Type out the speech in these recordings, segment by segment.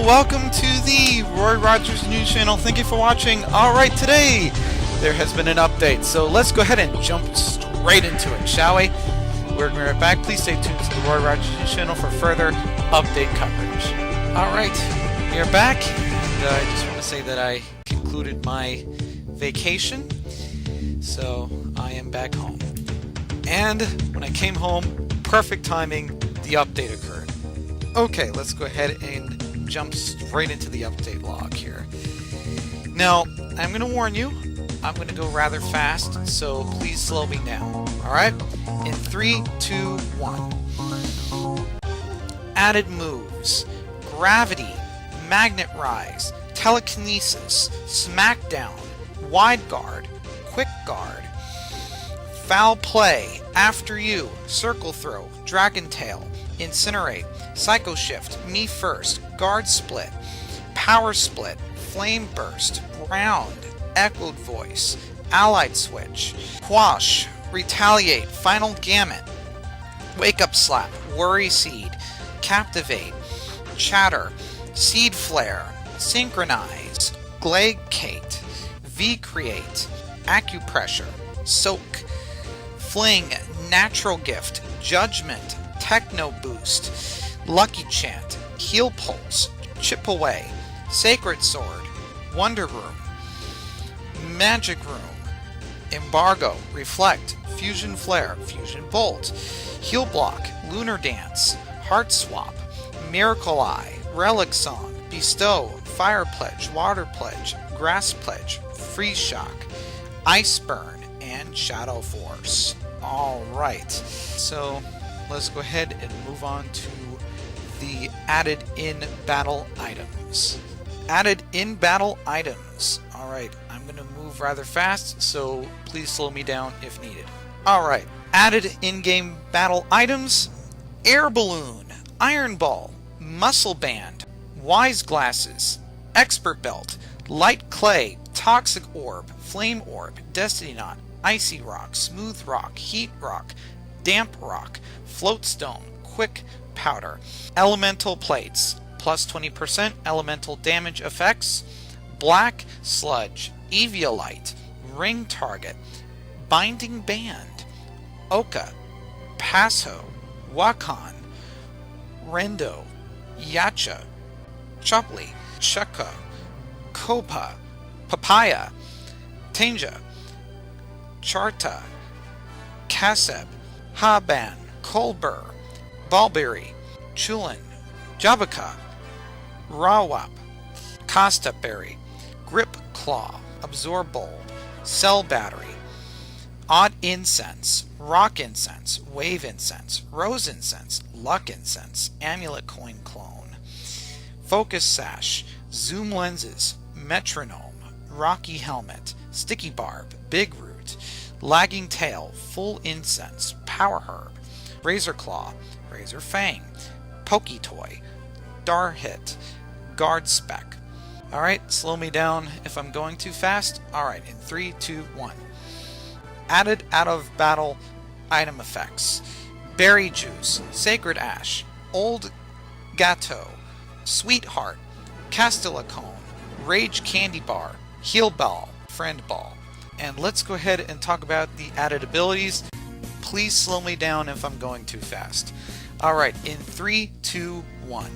welcome to the Roy Rogers News Channel. Thank you for watching. Alright, today there has been an update, so let's go ahead and jump straight into it, shall we? We're going to be right back. Please stay tuned to the Roy Rogers News Channel for further update coverage. Alright, we are back, and I just want to say that I concluded my vacation, so I am back home. And when I came home, perfect timing, the update occurred. Okay, let's go ahead and jump straight into the update log here. Now, I'm going to warn you, I'm going to go rather fast, so please slow me down. Alright? In 3, 2, 1. Added moves. Gravity, Magnet Rise, Telekinesis, Smackdown, Wide Guard, Quick Guard, Foul Play, After You, Circle Throw, Dragon Tail, Incinerate, Psycho Shift, Me First, Guard Split, Power Split, Flame Burst, Round, Echoed Voice, Allied Switch, Quash, Retaliate, Final Gamut, Wake Up Slap, Worry Seed, Captivate, Chatter, Seed Flare, Synchronize, Glaciate, V-Create, Acupressure, Soak, Fling, Natural Gift, Judgment, Techno Boost, Lucky Chant, Heal Pulse, Chip Away, Sacred Sword, Wonder Room, Magic Room, Embargo, Reflect, Fusion Flare, Fusion Bolt, Heal Block, Lunar Dance, Heart Swap, Miracle Eye, Relic Song, Bestow, Fire Pledge, Water Pledge, Grass Pledge, Freeze Shock, Ice Burn, and Shadow Force. Alright, so let's go ahead and move on to the added in battle items. Added in battle items. Alright, I'm going to move rather fast, so please slow me down if needed. Alright, added in-game battle items. Air Balloon, Iron Ball, Muscle Band, Wise Glasses, Expert Belt, Light Clay, Toxic Orb, Flame Orb, Destiny Knot, Icy Rock, Smooth Rock, Heat Rock, Damp Rock, Floatstone, Quick Powder, Elemental Plates, plus 20% elemental damage effects, Black Sludge, Eviolite, Ring Target, Binding Band, Oka, Passo, Wakan, Rendo, Yacha, Chopley, Chukka, Kopa, Papaya, Tanja, Charta, Kaseb, Haban, Kolber, Balberry, Chulin, Jabaka, Rawap, Costa Berry, Grip Claw, Absorb Bulb, Cell Battery, Odd Incense, Rock Incense, Wave Incense, Rose Incense, Luck Incense, Amulet Coin Clone, Focus Sash, Zoom Lenses, Metronome, Rocky Helmet, Sticky Barb, Big Root, Lagging Tail, Full Incense, Power Herb, Razor Claw, Razor Fang, Poke Toy, Dar Hit, Guard Spec. Alright, slow me down if I'm going too fast. Alright, in 3, 2, 1. Added out of battle item effects. Berry Juice, Sacred Ash, Old Gateau, Sweetheart, Castellacone, Rage Candy Bar, Heal Ball, Friend Ball. And let's go ahead and talk about the added abilities. Please slow me down if I'm going too fast. Alright, in 3, 2, 1.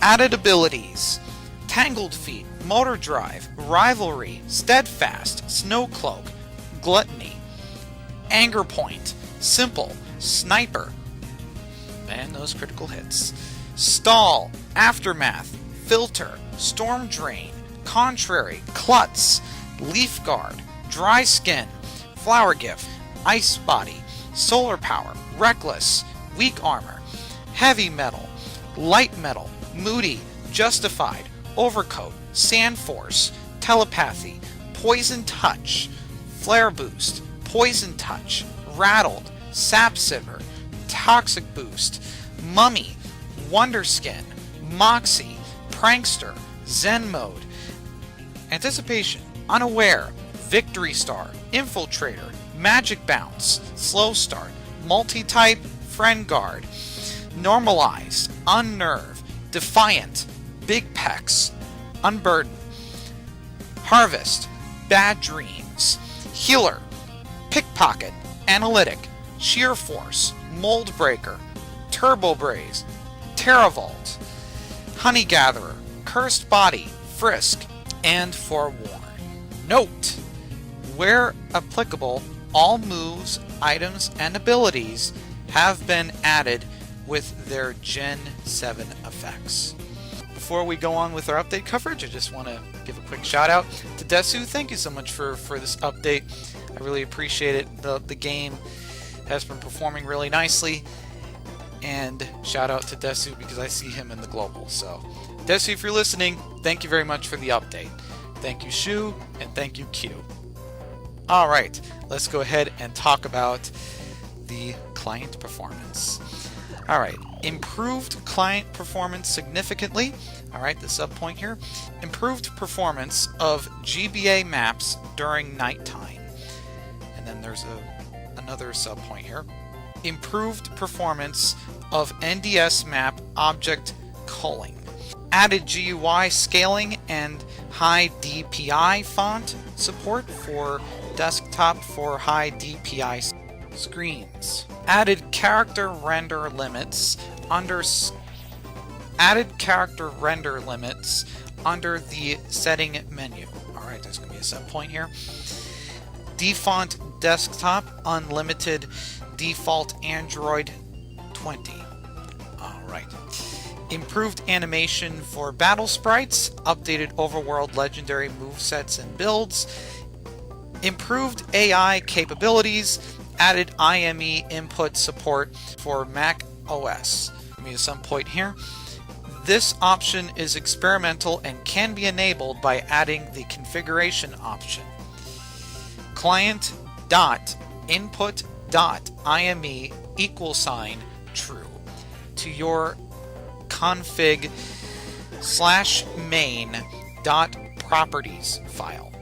Added abilities. Tangled Feet, Motor Drive, Rivalry, Steadfast, Snow Cloak, Gluttony, Anger Point, Simple, Sniper, and those critical hits. Stall, Aftermath, Filter, Storm Drain, Contrary, Klutz, Leaf Guard, Dry Skin, Flower Gift, Ice Body, Solar Power, Reckless, Weak Armor, Heavy Metal, Light Metal, Moody, Justified, Overcoat, Sand Force, Telepathy, Poison Touch, Flare Boost, Poison Touch, Rattled, Sap Siver, Toxic Boost, Mummy, Wonderskin, Moxie, Prankster, Zen Mode, Anticipation, Unaware, Victory Star, Infiltrator, Magic Bounce, Slow Start, Multi-Type, Friend Guard, Normalize, Unnerve, Defiant, Big Pecs, Unburden, Harvest, Bad Dreams, Healer, Pickpocket, Analytic, Sheer Force, Mold Breaker, Turbo Braze, Terravault, Honey Gatherer, Cursed Body, Frisk, and Forewarn. Note: where applicable, all moves, items, and abilities have been added with their Gen 7 effects. Before we go on with our update coverage, I just want to give a quick shout out to Desu. Thank you so much for this update. I really appreciate it. The game has been performing really nicely, and shout out to Desu because I see him in the global. So Desu, if you're listening, thank you very much for the update. Thank you, Shu, and thank you, Q. Alright, let's go ahead and talk about the client performance. Alright, improved client performance significantly. Alright, the subpoint here. Improved performance of GBA maps during nighttime. And then there's another subpoint here. Improved performance of NDS map object culling. Added GUI scaling and high DPI font support for desktop for high DPI screens. Added character render limits under the setting menu. Alright, there's going to be a subpoint here. Defont desktop unlimited default Android 20. Alright. Improved animation for battle sprites, updated overworld legendary movesets and builds, improved AI capabilities, added IME input support for Mac OS. Give me some point here. This option is experimental and can be enabled by adding the configuration option. Client.input.ime =true to your config/main.properties file.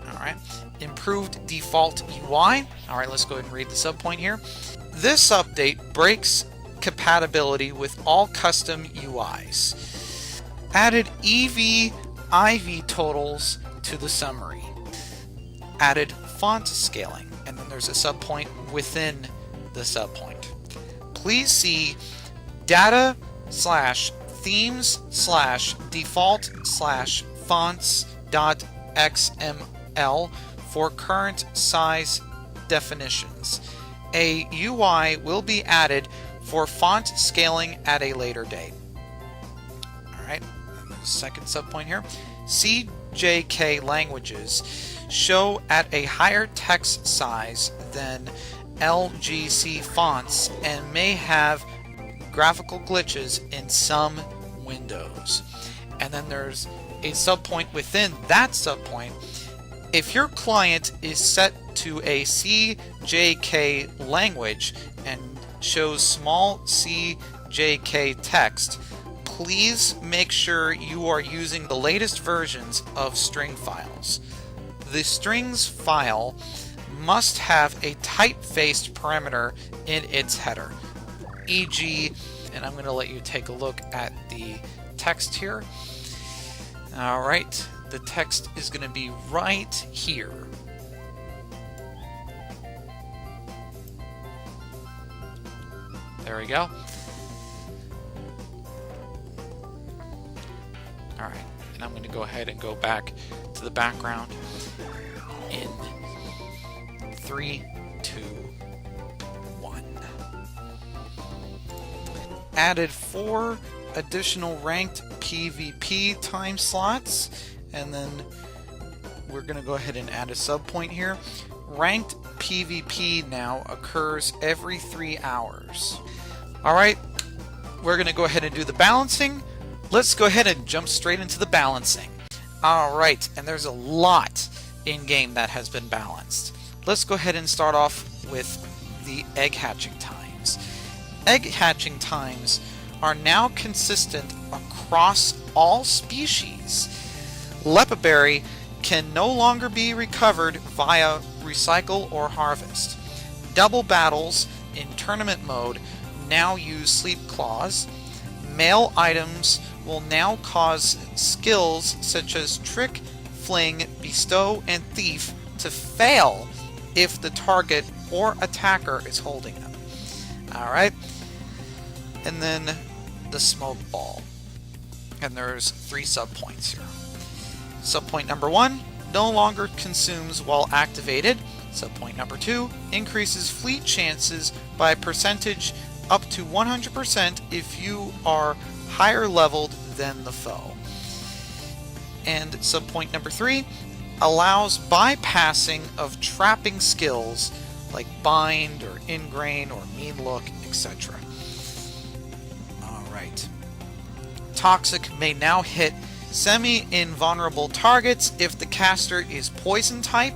Alright, improved default UI. Alright, let's go ahead and read the subpoint here. This update breaks compatibility with all custom UIs. Added EV/IV totals to the summary. Added font scaling. And then there's a subpoint within the subpoint. Please see data/themes/default/fonts.xml for current size definitions. A UI will be added for font scaling at a later date. Alright, second subpoint here. CJK languages show at a higher text size than LGC fonts and may have graphical glitches in some windows. And then there's a subpoint within that subpoint. If your client is set to a CJK language and shows small CJK text, please make sure you are using the latest versions of string files. The strings file must have a type-faced parameter in its header, e.g., and I'm going to let you take a look at the text here. Alright, the text is going to be right here. There we go. Alright, and I'm going to go ahead and go back to the background in 3, 2, 1. Added 4 additional ranked PvP time slots, and then we're going to go ahead and add a subpoint here. Ranked PvP now occurs every 3 hours. Alright, we're going to go ahead and do the balancing. Let's go ahead and jump straight into the balancing. Alright, and there's a lot in-game that has been balanced. Let's go ahead and start off with the egg hatching times. Egg hatching times are now consistent across all species. Lepaberry can no longer be recovered via recycle or harvest. Double battles in tournament mode now use sleep claws. Male items will now cause skills such as Trick, Fling, Bestow, and Thief to fail if the target or attacker is holding them. Alright, and then the Smoke Ball. And there's 3 sub-points here. Sub-point number 1, no longer consumes while activated. Sub-point number 2, increases fleet chances by a percentage up to 100% if you are higher leveled than the foe. And sub-point number 3, allows bypassing of trapping skills like Bind or Ingrain or Mean Look, etc. Alright. Toxic may now hit semi-invulnerable targets if the caster is poison type.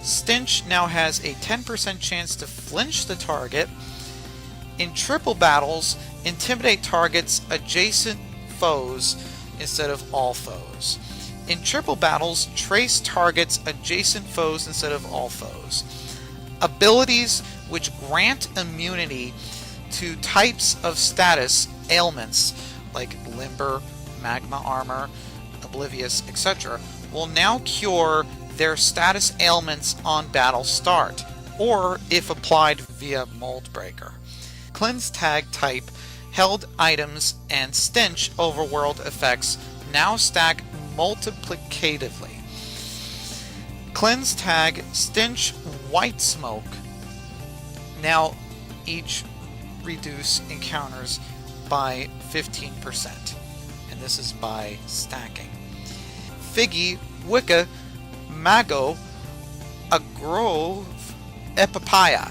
Stench now has a 10% chance to flinch the target. In triple battles, intimidate targets adjacent foes instead of all foes. In triple battles, trace targets adjacent foes instead of all foes. Abilities which grant immunity to types of status ailments like Limber, Magma Armor, Oblivious, etc. will now cure their status ailments on battle start, or if applied via Mold Breaker. Cleanse Tag type held items and Stench overworld effects now stack multiplicatively. Cleanse Tag, Stench, White Smoke now each reduce encounters by 15%, and this is by stacking. Figgy, Wicca, Mago, Agrove, Epipaya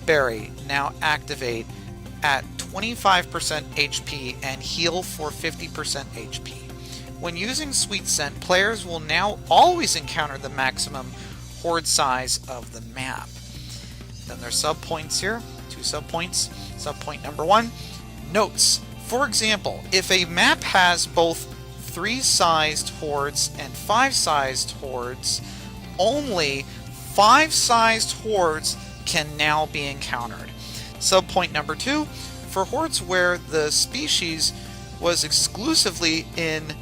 Berry now activate at 25% HP and heal for 50% HP. When using Sweet Scent, players will now always encounter the maximum horde size of the map. Then there's sub-points here, 2 sub-points. Sub-point number 1, notes. For example, if a map has both 3-sized hordes and 5-sized hordes, only 5-sized hordes can now be encountered. Sub-point number 2, for hordes where the species was exclusively in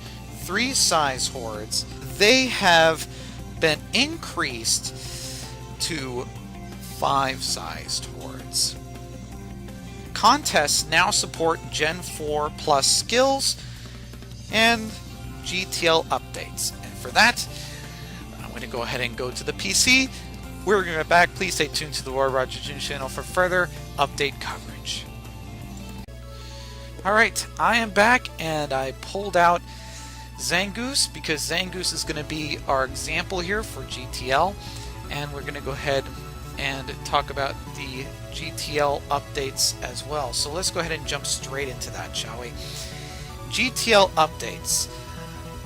3-sized hordes, they have been increased to 5-sized hordes. Contests now support Gen 4 plus skills and GTL updates. And for that, I'm going to go ahead and go to the PC. We're going to be back. Please stay tuned to the Roy Rogers Jr. channel for further update coverage. Alright, I am back and I pulled out Zangoose because Zangoose is going to be our example here for GTL, and we're going to go ahead and talk about the GTL updates as well. So let's go ahead and jump straight into that, shall we? GTL updates.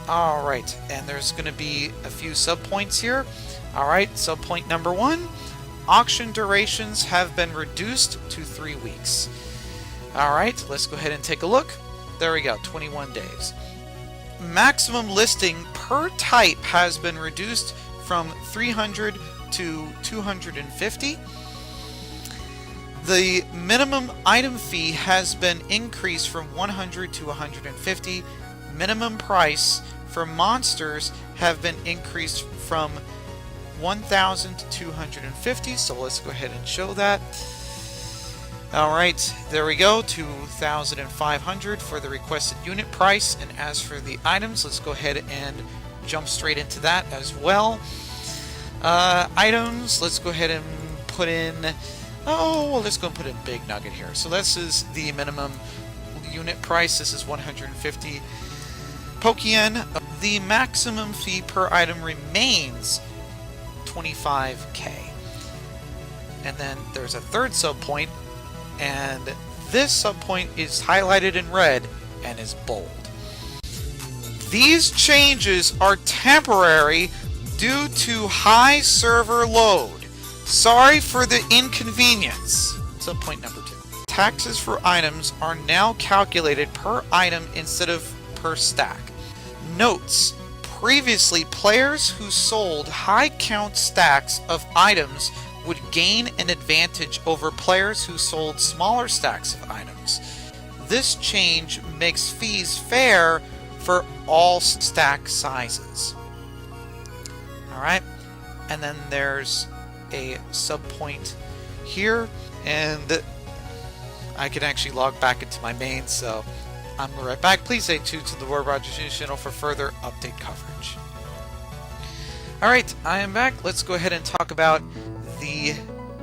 Alright, and there's going to be a few subpoints here. Alright, subpoint number 1, auction durations have been reduced to 3 weeks. Alright, let's go ahead and take a look. There we go, 21 days. Maximum listing per type has been reduced from 300 to 250. The minimum item fee has been increased from 100 to 150. Minimum price for monsters have been increased from 1,000 to 250. So let's go ahead and show that. Alright, there we go, 2,500 for the requested unit price. And as for the items, let's go ahead and jump straight into that as well. Items, let's go ahead and put in, let's go and put in Big Nugget here. So this is the minimum unit price. This is 150 Pokeyen. The maximum fee per item remains 25k. And then there's a third sub point, and this sub point is highlighted in red and is bold. These changes are temporary due to high server load. Sorry for the inconvenience. Sub point number 2. Taxes for items are now calculated per item instead of per stack. Notes: previously, players who sold high count stacks of items would gain an advantage over players who sold smaller stacks of items. This change makes fees fair for all stack sizes. Alright, and then there's a subpoint here, and I can actually log back into my main, so I'm right back. Please stay tuned to the Roy Rogers News channel for further update coverage. Alright, I am back. Let's go ahead and talk about the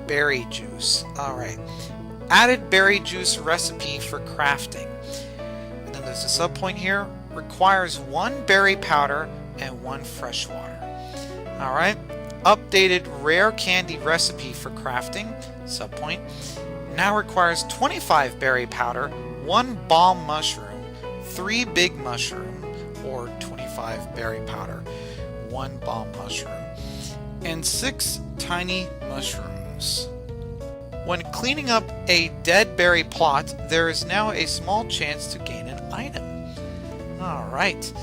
berry juice. Alright, added berry juice recipe for crafting. And then there's a subpoint here. Requires 1 berry powder and 1 fresh water. Alright, updated rare candy recipe for crafting. Subpoint. Now requires 25 berry powder, 1 balm mushroom, 3 big mushroom, or 25 berry powder, 1 balm mushroom, and 6 tiny mushrooms. When cleaning up a dead berry plot, there is now a small chance to gain an item. Alright.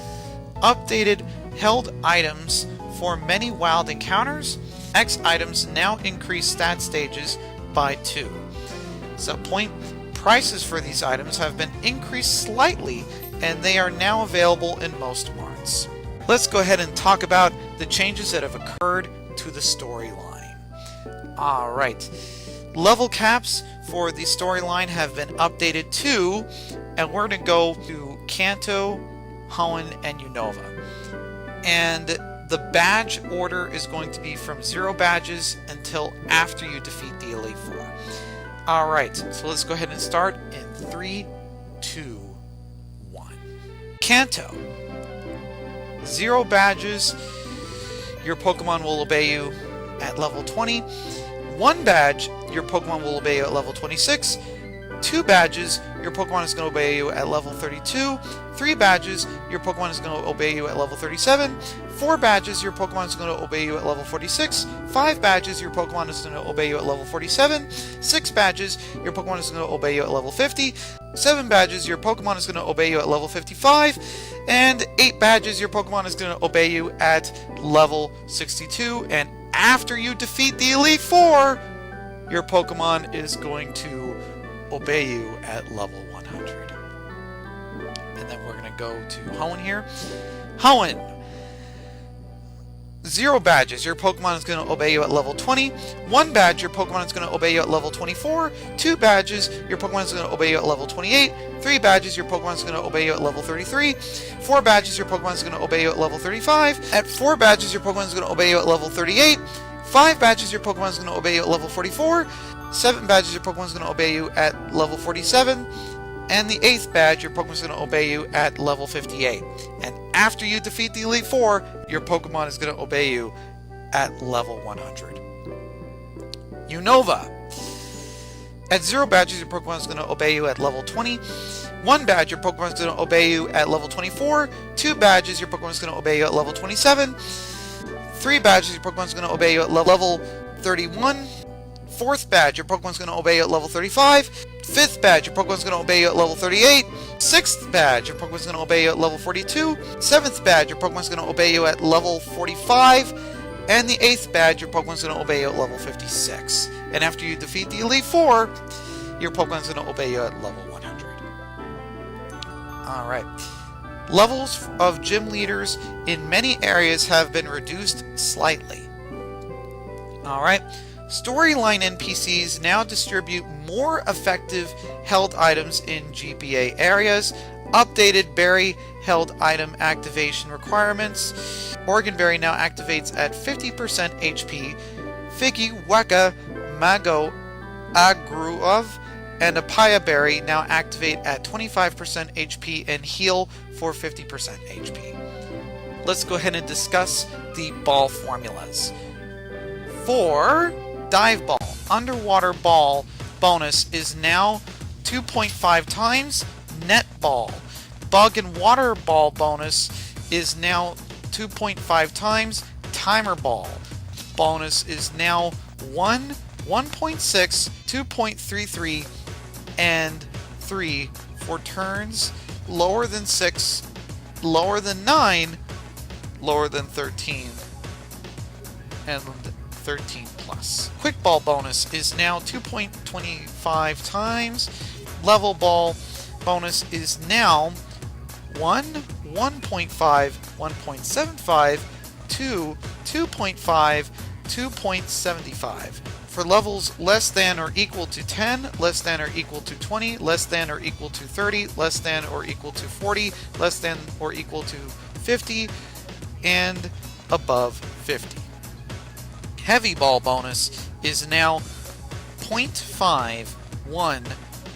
Updated held items for many wild encounters. X items now increase stat stages by 2. Subpoint. Prices for these items have been increased slightly, and they are now available in most marts. Let's go ahead and talk about the changes that have occurred to the storyline. Alright. Level caps for the storyline have been updated too, and we're going to go to Kanto, Hoenn, and Unova. And the badge order is going to be from 0 badges until after you defeat the Elite Four. Alright, so let's go ahead and start in 3, 2, 1. Kanto. 0 badges, your Pokemon will obey you at level 20. 1 badge, your Pokemon will obey you at level 26. 2 badges, your Pokemon is going to obey you at level 32. 3 badges, your Pokemon is going to obey you at level 37. 4 badges, your Pokemon is going to obey you at level 46. 5 badges, your Pokemon is going to obey you at level 47. 6 badges, your Pokemon is going to obey you at level 50. 7 badges, your Pokemon is going to obey you at level 55. And 8 badges, your Pokemon is going to obey you at level 62. And after you defeat the Elite Four, your Pokemon is going to obey you at level 100. And then we're going to go to Hoenn here. Hoenn. 0 badges, your Pokemon is going to obey you at level 20. 1 badge, your Pokemon is going to obey you at level 24. 2 badges, your Pokemon is going to obey you at level 28. 3 badges, your Pokemon is going to obey you at level 33. 4 badges, your Pokemon is going to obey you at level 35. At 4 badges, your Pokemon is going to obey you at level 38. 5 badges, your Pokemon is going to obey you at level 44. 7 badges, your Pokemon is going to obey you at level 47. And the 8th badge, your Pokemon is going to obey you at level 58. And after you defeat the Elite Four, your Pokemon is going to obey you at level 100. Unova. At 0 badges, your Pokemon is going to obey you at level 20. 1 badge, your Pokemon is going to obey you at level 24. 2 badges, your Pokemon is going to obey you at level 27. 3 badges, your Pokemon is going to obey you at level 31. 4th badge, your Pokemon is going to obey you at level 35. 5th badge, your Pokemon is going to obey you at level 38. 6th badge, your Pokemon is going to obey you at level 42. 7th badge, your Pokemon is going to obey you at level 45. And the 8th badge, your Pokemon is going to obey you at level 56. And after you defeat the Elite Four, your Pokemon is going to obey you at level 100. Alright. Levels of gym leaders in many areas have been reduced slightly. Alright. Storyline NPCs now distribute more effective held items in GBA areas. Updated berry held item activation requirements. Oregon Berry now activates at 50% HP. Figgy, Weka, Mago, Agruov, and Apaya Berry now activate at 25% HP and heal for 50% HP. Let's go ahead and discuss the ball formulas. For Dive Ball, Underwater Ball bonus is now 2.5 times. Net Ball, Bug and Water Ball bonus is now 2.5 times. Timer Ball bonus is now 1, 1.6, 2.33, and 3 for turns lower than 6, lower than 9, lower than 13, and 13 plus. Quick Ball bonus is now 2.25 times. Level Ball bonus is now 1, 1.5, 1.75, 2, 2.5, 2.75. For levels less than or equal to 10, less than or equal to 20, less than or equal to 30, less than or equal to 40, less than or equal to 50, and above 50. Heavy ball bonus is now 0.5, 1,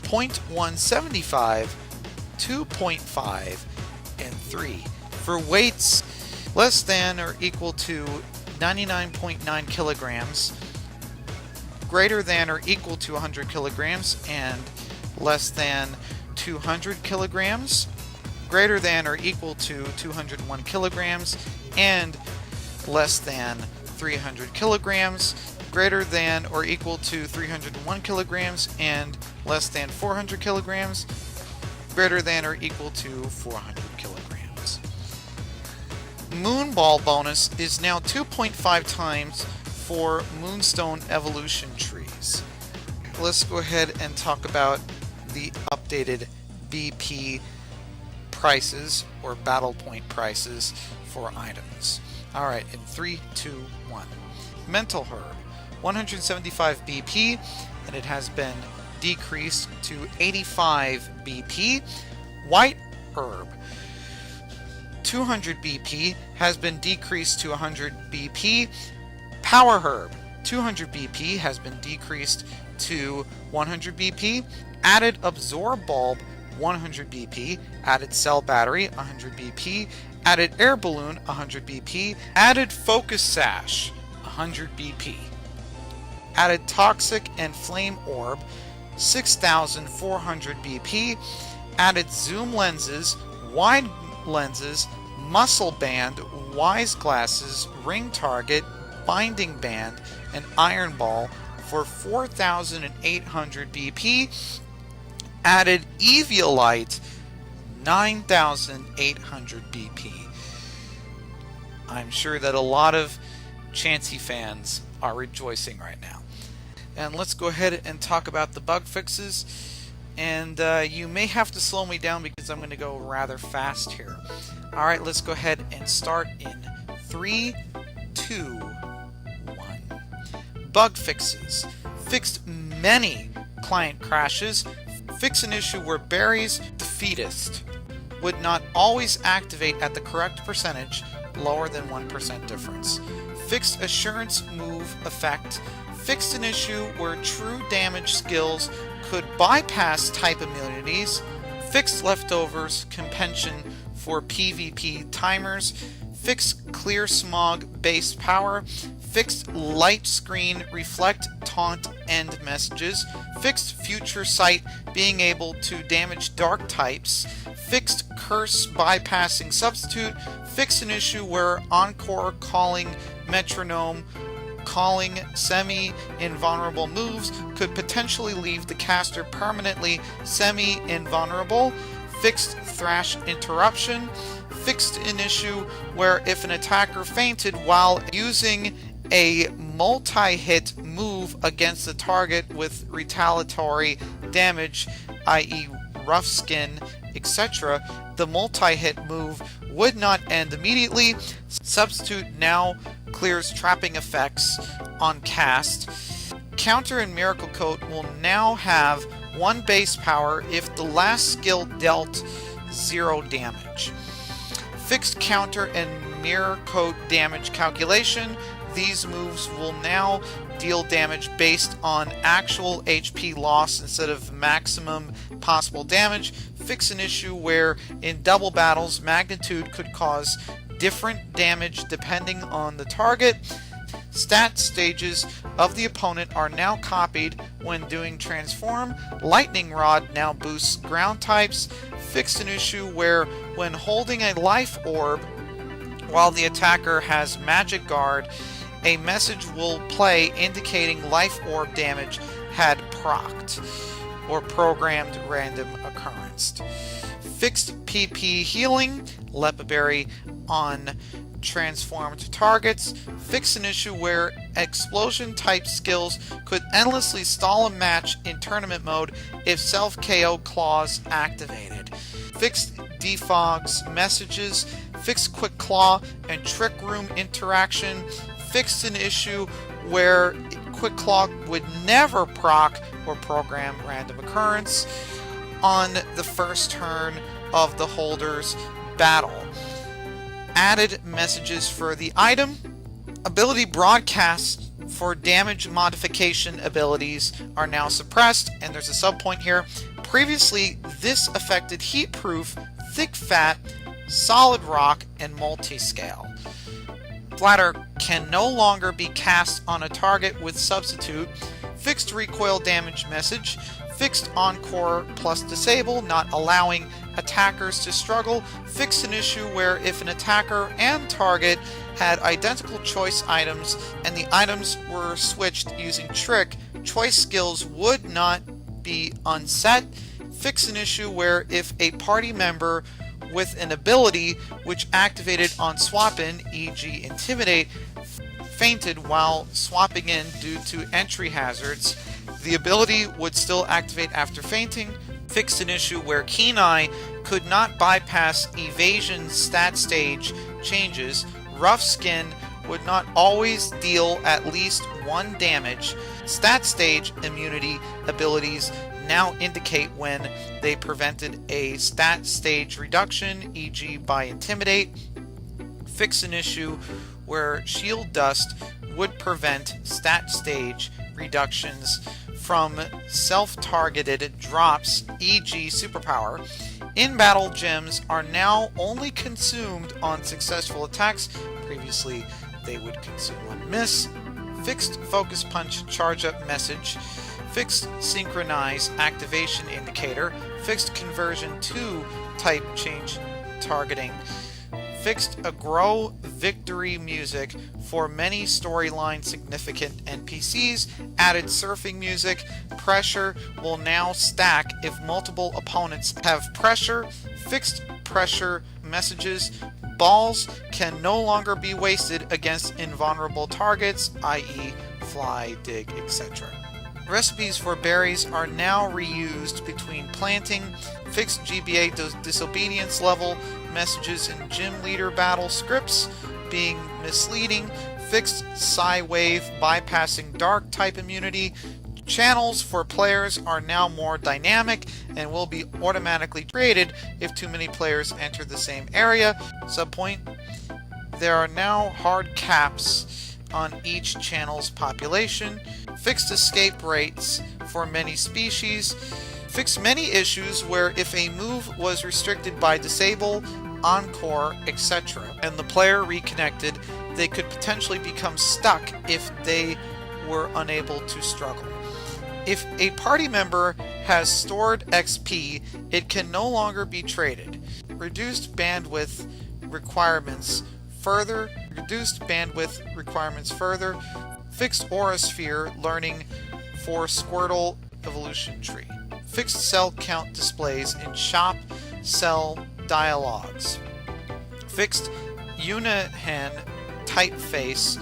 0.175, 2.5, and 3. For weights less than or equal to 99.9 kilograms, greater than or equal to 100 kilograms, and less than 200 kilograms, greater than or equal to 201 kilograms, and less than 300 kilograms, greater than or equal to 301 kilograms, and less than 400 kilograms, greater than or equal to 400 kilograms. Moonball bonus is now 2.5 times for Moonstone evolution trees. Let's go ahead and talk about the updated BP prices or battle point prices for items. Alright, in 3, 2, 1. Mental Herb, 175 BP, and it has been decreased to 85 BP. White Herb, 200 BP, has been decreased to 100 BP. Power Herb, 200 BP, has been decreased to 100 BP. Added Absorb Bulb, 100 BP. Added Cell Battery, 100 BP. Added Air Balloon, 100 BP. Added Focus Sash, 100 BP. Added Toxic and Flame Orb, 6,400 BP. Added Zoom Lenses, Wide Lenses, Muscle Band, Wise Glasses, Ring Target, Binding Band, and Iron Ball for 4,800 BP. Added Eviolite, 9,800 BP. I'm sure that a lot of Chansey fans are rejoicing right now. And let's go ahead and talk about the bug fixes. And you may have to slow me down because I'm going to go rather fast here. Alright, let's go ahead and start in 3, 2, 1. Bug fixes. Fixed many client crashes. Fix an issue where berries, the fetus, would not always activate at the correct percentage, lower than 1% difference. Fixed assurance move effect. Fixed an issue where true damage skills could bypass type immunities. Fixed leftovers compension for PvP timers. Fixed clear smog based power. Fixed light screen reflect taunt end messages. Fixed future sight being able to damage dark types. Fixed curse bypassing substitute. Fixed an issue where encore calling metronome calling semi-invulnerable moves could potentially leave the caster permanently semi-invulnerable. Fixed thrash interruption. Fixed an issue where if an attacker fainted while using a multi-hit move against the target with retaliatory damage, i.e. rough skin, etc., the multi-hit move would not end immediately. Substitute now clears trapping effects on cast. Counter and Miracle Coat will now have 1 base power if the last skill dealt 0 damage. Fixed counter and mirror coat damage calculation. These moves will now deal damage based on actual HP loss instead of maximum possible damage. Fix an issue where in double battles magnitude could cause different damage depending on the target. Stat stages of the opponent are now copied when doing transform. Lightning Rod now boosts ground types. Fixed an issue where when holding a life orb while the attacker has magic guard, a message will play indicating life orb damage had procced or programmed random occurrence. Fixed PP healing, Lepaberry on transformed targets. Fix an issue where explosion type skills could endlessly stall a match in tournament mode if self KO clause activated. Fixed defogs messages, fixed quick claw and trick room interaction, fixed an issue where quick claw would never proc or program random occurrence on the first turn of the holder's battle. Added messages for the item. Ability broadcasts for damage modification abilities are now suppressed, and there's a subpoint here. Previously, this affected heatproof, thick fat, solid rock, and multi-scale. Flatter can no longer be cast on a target with substitute. Fixed recoil damage message. Fixed encore plus disable, not allowing attackers to struggle. Fixed an issue where if an attacker and target had identical choice items and the items were switched using trick, choice skills would not be unset. Fix an issue where if a party member with an ability which activated on swap in, e.g. intimidate, fainted while swapping in due to entry hazards, the ability would still activate after fainting. Fixed an issue where Keen Eye could not bypass evasion stat stage changes. Rough Skin would not always deal at least 1 damage. Stat stage immunity abilities now indicate when they prevented a stat stage reduction, e.g. by intimidate. Fix an issue where Shield Dust would prevent stat stage reductions from self-targeted drops, e.g. superpower. In-battle gems are now only consumed on successful attacks. Previously, they would consume on miss. Fixed focus punch charge up message. Fixed synchronize activation indicator. Fixed conversion to type change targeting. Fixed a grow victory music for many storyline significant NPCs. Added surfing music. Pressure will now stack if multiple opponents have pressure. Fixed pressure messages. Balls can no longer be wasted against invulnerable targets, i.e. fly, dig, etc. Recipes for berries are now reused between planting. Fixed GBA disobedience level messages in gym leader battle scripts being misleading. Fixed psi wave bypassing dark type immunity. Channels for players are now more dynamic and will be automatically created if too many players enter the same area. Subpoint: there are now hard caps on each channel's population. Fixed escape rates for many species. Fixed many issues where if a move was restricted by disable, encore, etc., and the player reconnected, they could potentially become stuck if they were unable to struggle. If a party member has stored XP, it can no longer be traded. Reduced bandwidth requirements further. Fixed Aura Sphere learning for Squirtle evolution tree. Fixed cell count displays in shop cell dialogues. Fixed Unihan typeface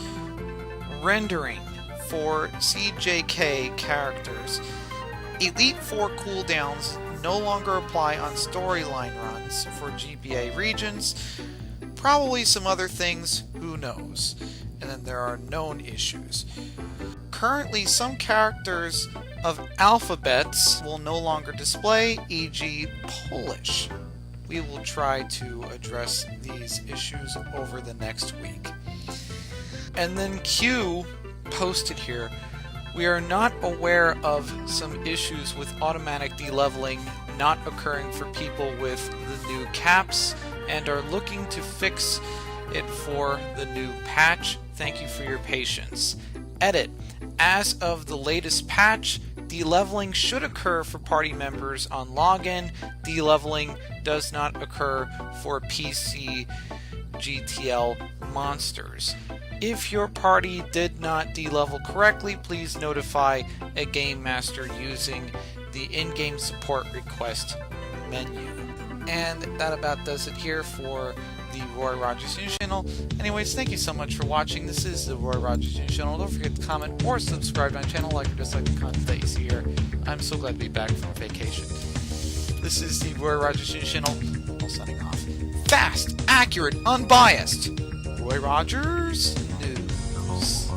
rendering for CJK characters. Elite 4 cooldowns no longer apply on storyline runs for GBA regions. Probably some other things, who knows. And then there are known issues. Currently, some characters of alphabets will no longer display, e.g. Polish. We will try to address these issues over the next week. And then Q posted here, we are not aware of some issues with automatic deleveling not occurring for people with the new caps and are looking to fix it for the new patch. Thank you for your patience. Edit: as of the latest patch, deleveling should occur for party members on login. Deleveling does not occur for PC GTL monsters. If your party did not delevel correctly, please notify a game master using the in-game support request menu. And that about does it here for the Roy Rogers News Channel. Anyways, thank you so much for watching. This is the Roy Rogers News Channel. Don't forget to comment or subscribe to my channel, like or dislike the content that you see here. I'm so glad to be back from vacation. This is the Roy Rogers News Channel. I'm signing off. Fast, accurate, unbiased. Roy Rogers News.